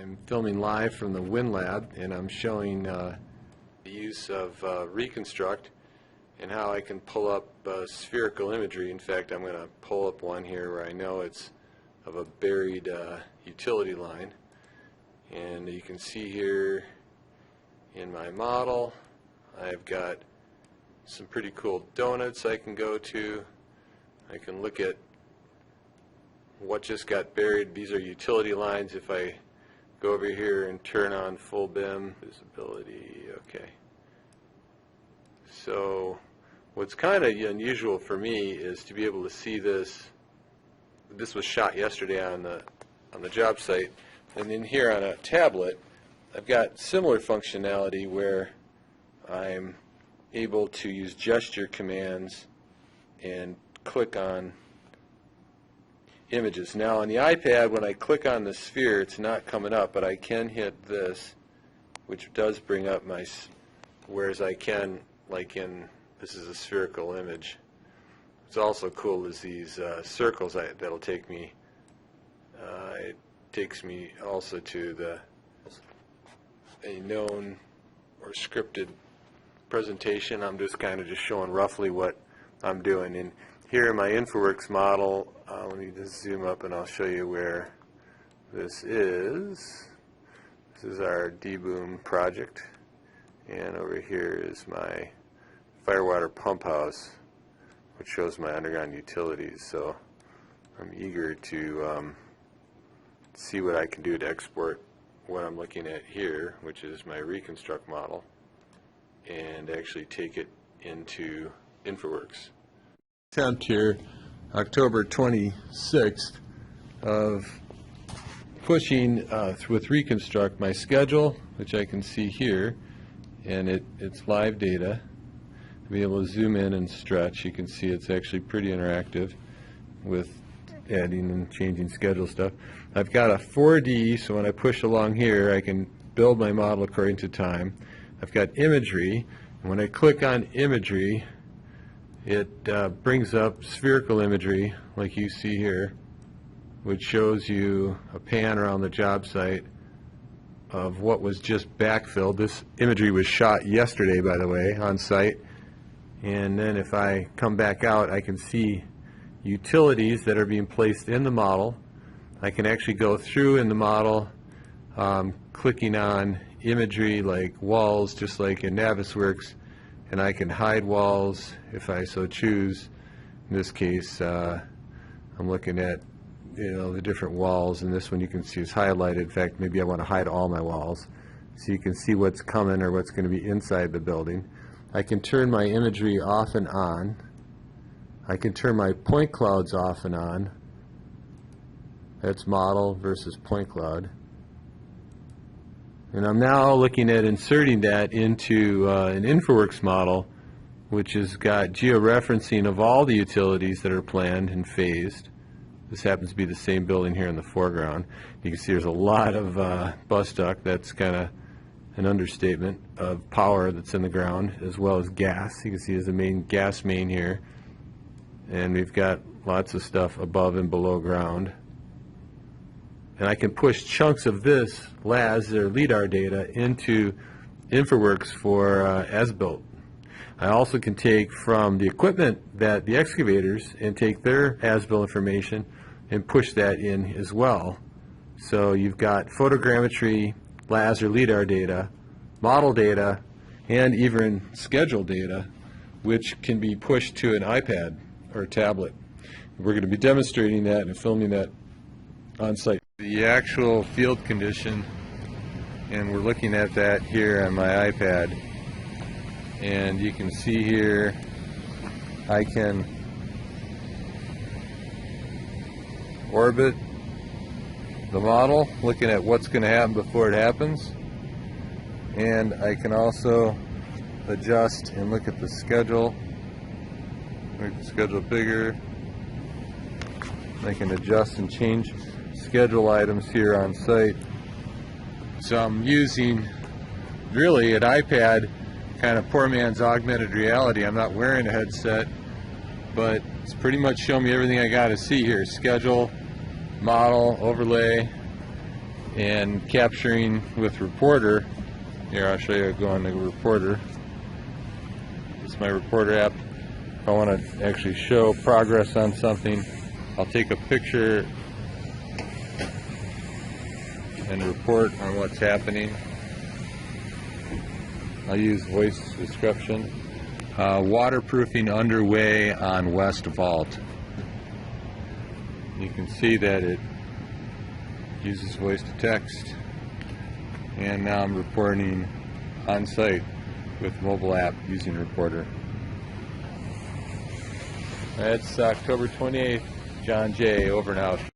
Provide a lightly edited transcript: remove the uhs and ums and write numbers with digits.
I'm filming live from the Wind Lab, and I'm showing the use of Reconstruct and how I can pull up spherical imagery. In fact, I'm going to pull up one here where I know it's of a buried utility line. And you can see here in my model, I've got some pretty cool donuts I can go to. I can look at what just got buried. These are utility lines. If I go over here and turn on full BIM visibility, okay. So what's kind of unusual for me is to be able to see this. This was shot yesterday on the job site, and in here on a tablet I've got similar functionality where I'm able to use gesture commands and click on images. Now on the iPad, when I click on the sphere, it's not coming up, but I can hit this, which does bring up my, whereas I can, like in, this is a spherical image. What's also cool is these circles that'll take me, it takes me also to a known or scripted presentation. I'm just kind of just showing roughly what I'm doing. And here in my InfoWorks model, let me just zoom up and I'll show you where this is. This is our deboom project, and over here is my firewater pump house, which shows my underground utilities. So I'm eager to see what I can do to export what I'm looking at here, which is my Reconstruct model, and actually take it into InfoWorks. Attempt here, October 26th, of pushing with Reconstruct my schedule, which I can see here, and it's live data. To be able to zoom in and stretch, you can see it's actually pretty interactive with adding and changing schedule stuff. I've got a 4D, so when I push along here I can build my model according to time. I've got imagery, and when I click on imagery, it brings up spherical imagery like you see here, which shows you a pan around the job site of what was just backfilled. This imagery was shot yesterday, by the way, on site. And then if I come back out, I can see utilities that are being placed in the model. I can actually go through in the model, clicking on imagery like walls, just like in Navisworks, and I can hide walls if I so choose. In this case, I'm looking at the different walls, and this one you can see is highlighted. In fact, maybe I want to hide all my walls so you can see what's coming or what's going to be inside the building. I can turn my imagery off and on. I can turn my point clouds off and on. That's model versus point cloud. And I'm now looking at inserting that into an InfoWorks model, which has got georeferencing of all the utilities that are planned and phased. This happens to be the same building here in the foreground. You can see there's a lot of bus duct. That's kind of an understatement of power that's in the ground, as well as gas. You can see there's a main gas main here. And we've got lots of stuff above and below ground. And I can push chunks of this LAS or LIDAR data into InfoWorks for as-built. I also can take from the equipment that the excavators and take their as-built information and push that in as well. So you've got photogrammetry, LAS or LIDAR data, model data, and even schedule data, which can be pushed to an iPad or tablet. We're going to be demonstrating that and filming that on site. The actual field condition, and we're looking at that here on my iPad, and you can see here I can orbit the model, looking at what's going to happen before it happens, and I can also adjust and look at the schedule, make the schedule bigger. I can adjust and change schedule items here on site. So I'm using really an iPad, kind of poor man's augmented reality. I'm not wearing a headset, but it's pretty much showing me everything I got to see here. Schedule, model, overlay, and capturing with Reporter. Here, I'll show you going to Reporter. It's my Reporter app. If I want to actually show progress on something, I'll take a picture and report on what's happening. I'll use voice description. Waterproofing underway on West Vault. You can see that it uses voice to text, and now I'm reporting on site with mobile app using Reporter. That's October 28th. John J. Over and out.